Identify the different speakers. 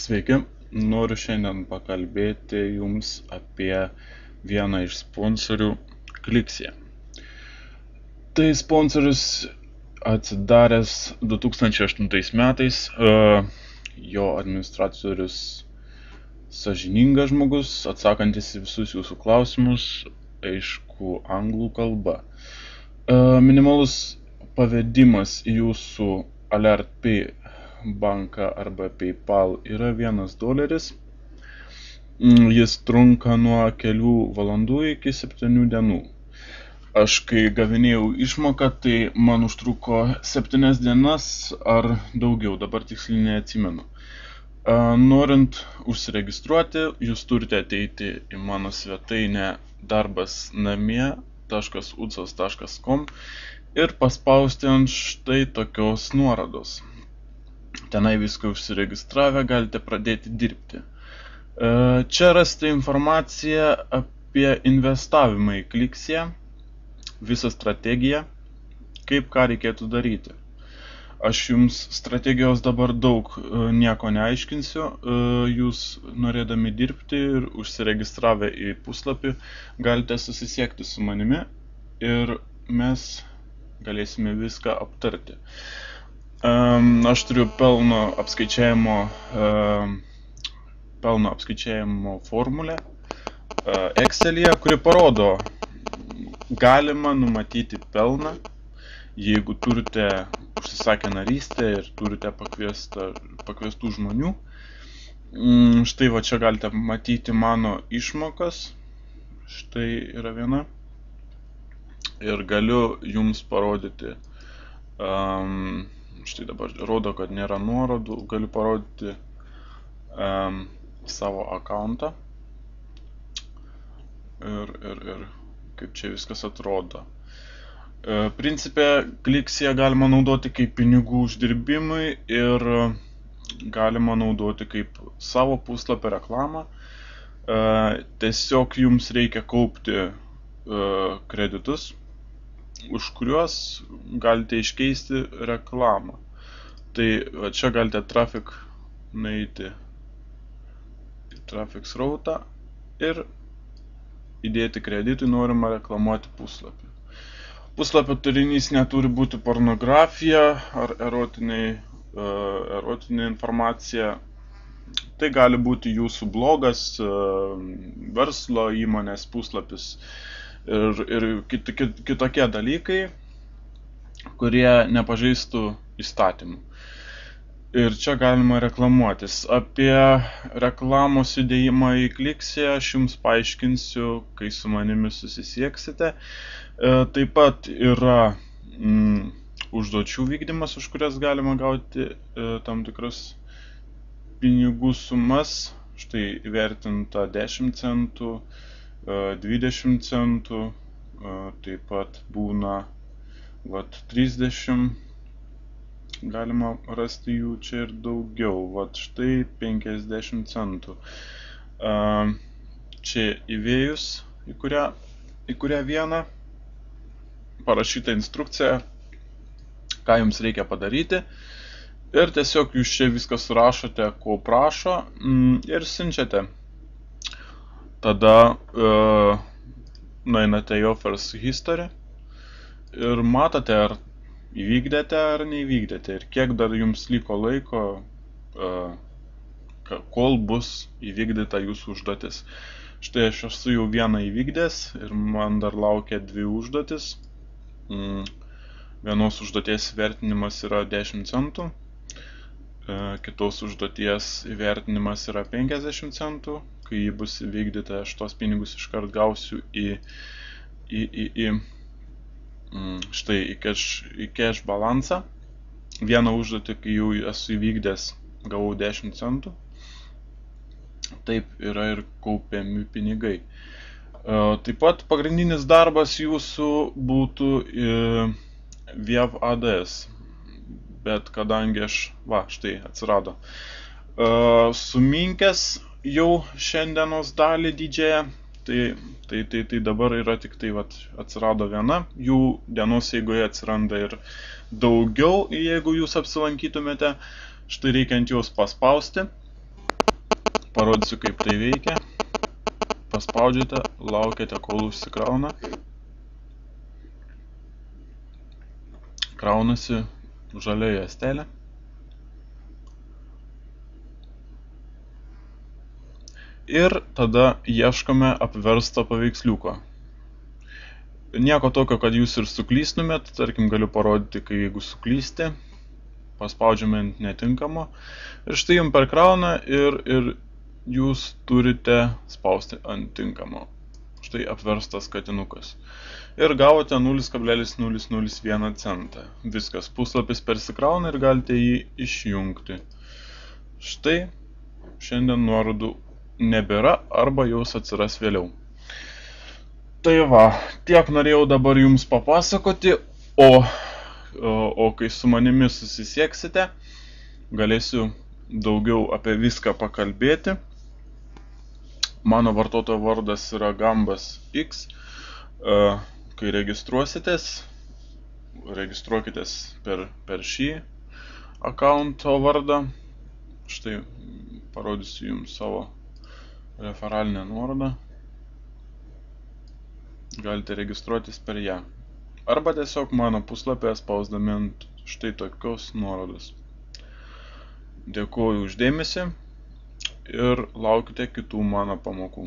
Speaker 1: Sveiki, noriu šiandien pakalbėti Jums apie vieną iš sponsorių Kliksija. Tai sponsorius atsidaręs 2008 metais, jo administratorius sąžiningas žmogus, atsakantis į visus Jūsų klausimus, aišku, anglų kalba. Minimalus pavedimas į Jūsų AlertPay banką arba PayPal yra $1. Jis trunka nuo kelių valandų iki 7 dienų. Aš kai gavinėjau išmoką, tai man užtruko 7 dienas ar daugiau, dabar tiksliai neatsimenu. Norint užsiregistruoti, jūs turite ateiti į mano svetainę darbasnamie.ucas.com ir paspausti ant štai tokios nuorodos. Tenai viską užsiregistravę galite pradėti dirbti. Čia rasite informaciją apie investavimą į Kliksiją, visą strategiją, kaip ką reikėtų daryti. Aš jums strategijos dabar daug nieko neaiškinsiu, jūs norėdami dirbti ir užsiregistravę į puslapį galite susisiekti su manimi ir mes galėsime viską aptarti. Aš turiu pelno apskaičiavimo formulę Excel'yje, kuri parodo, galima numatyti pelną, jeigu turite užsisakę narystę ir turite pakviestų žmonių. Štai va čia galite matyti mano išmokas, štai yra viena. Ir galiu jums parodyti, štai dabar rodo, kad nėra nuorodų, galiu parodyti savo akauntą ir kaip čia viskas atrodo. Principe, Kliksiją galima naudoti kaip pinigų uždirbimui ir galima naudoti kaip savo puslapio reklamą. Tiesiog jums reikia kaupti kreditus, už kuriuos galite iškeisti reklamą. Tai čia galite nueiti į traffic srautą ir įdėti kreditui norimą reklamuoti puslapį. Puslapio turinys neturi būti pornografija ar erotinė informacija. Tai gali būti jūsų blogas, verslo įmonės puslapis ir kitokie dalykai, kurie nepažeistų įstatymų. Ir čia galima reklamuotis. Apie reklamos įdėjimą į Kliksiją aš jums paaiškinsiu, kai su manimi susisieksite. Taip pat yra užduočių vykdymas, už kurias galima gauti tam tikras pinigų sumas. Štai įvertinta 10 centų, 20 centų, taip pat būna 30, galima rasti jų čia ir daugiau, štai 50 centų. Čia įvėjus į kurią vieną parašyta instrukcija, ką jums reikia padaryti. Ir tiesiog jūs čia viską surašote, ko prašo ir siunčiate. Tada nueinate į Offers History ir matote, ar įvykdėte ar neįvykdėte ir kiek dar jums liko laiko, kol bus įvykdyta jūsų užduotis. Štai aš esu jau vieną įvykdęs ir man dar laukia 2 užduotis. Vienos užduoties įvertinimas yra 10 centų, kitos užduoties įvertinimas yra 50 centų. Kai jį bus įvykdyta, aš tos pinigus iškart gausiu į cash balansą. Vieną užduotį, kai jau esu įvykdęs, gavau 10 centų. Taip yra ir kaupiami pinigai. Taip pat pagrindinis darbas jūsų būtų VIAV ADS. Bet kadangi štai atsirado. Suminkęs jau šiandienos dalį didžiąją, tai dabar yra tik atsirado viena, jų dienos eigoje atsiranda ir daugiau, jeigu jūs apsilankytumėte. Štai reikia ant jos paspausti Parodysiu, kaip tai veikia. Paspaudžiate, laukiate, kol užsikrauna. Kraunasi žalia juostelė. Ir tada ieškome apversto paveiksliuko. Nieko tokio, kad jūs ir suklystumėt, tarkim galiu parodyti, kai jeigu suklysti, paspaudžiame ant netinkamo ir štai jums perkrauna ir jūs turite spausti ant tinkamo. Štai apverstas katinukas. Ir gavote 0,001 centą. Viskas, puslapis persikrauna ir galite jį išjungti. Štai šiandien nuorodų nebėra arba jos atsiras vėliau. Tai va, tiek norėjau dabar jums papasakoti, o kai su manimi susisieksite, galėsiu daugiau apie viską pakalbėti. Mano vartotojo vardas yra Gambas X. Kai registruokitės per šį akaunto vardą. Štai parodysiu jums savo referalinę nuorodą. Galite registruotis per ją. Arba tiesiog mano puslapyje spausdami ant štai tokios nuorodos. Dėkuoju už dėmesį ir laukite kitų mano pamokų.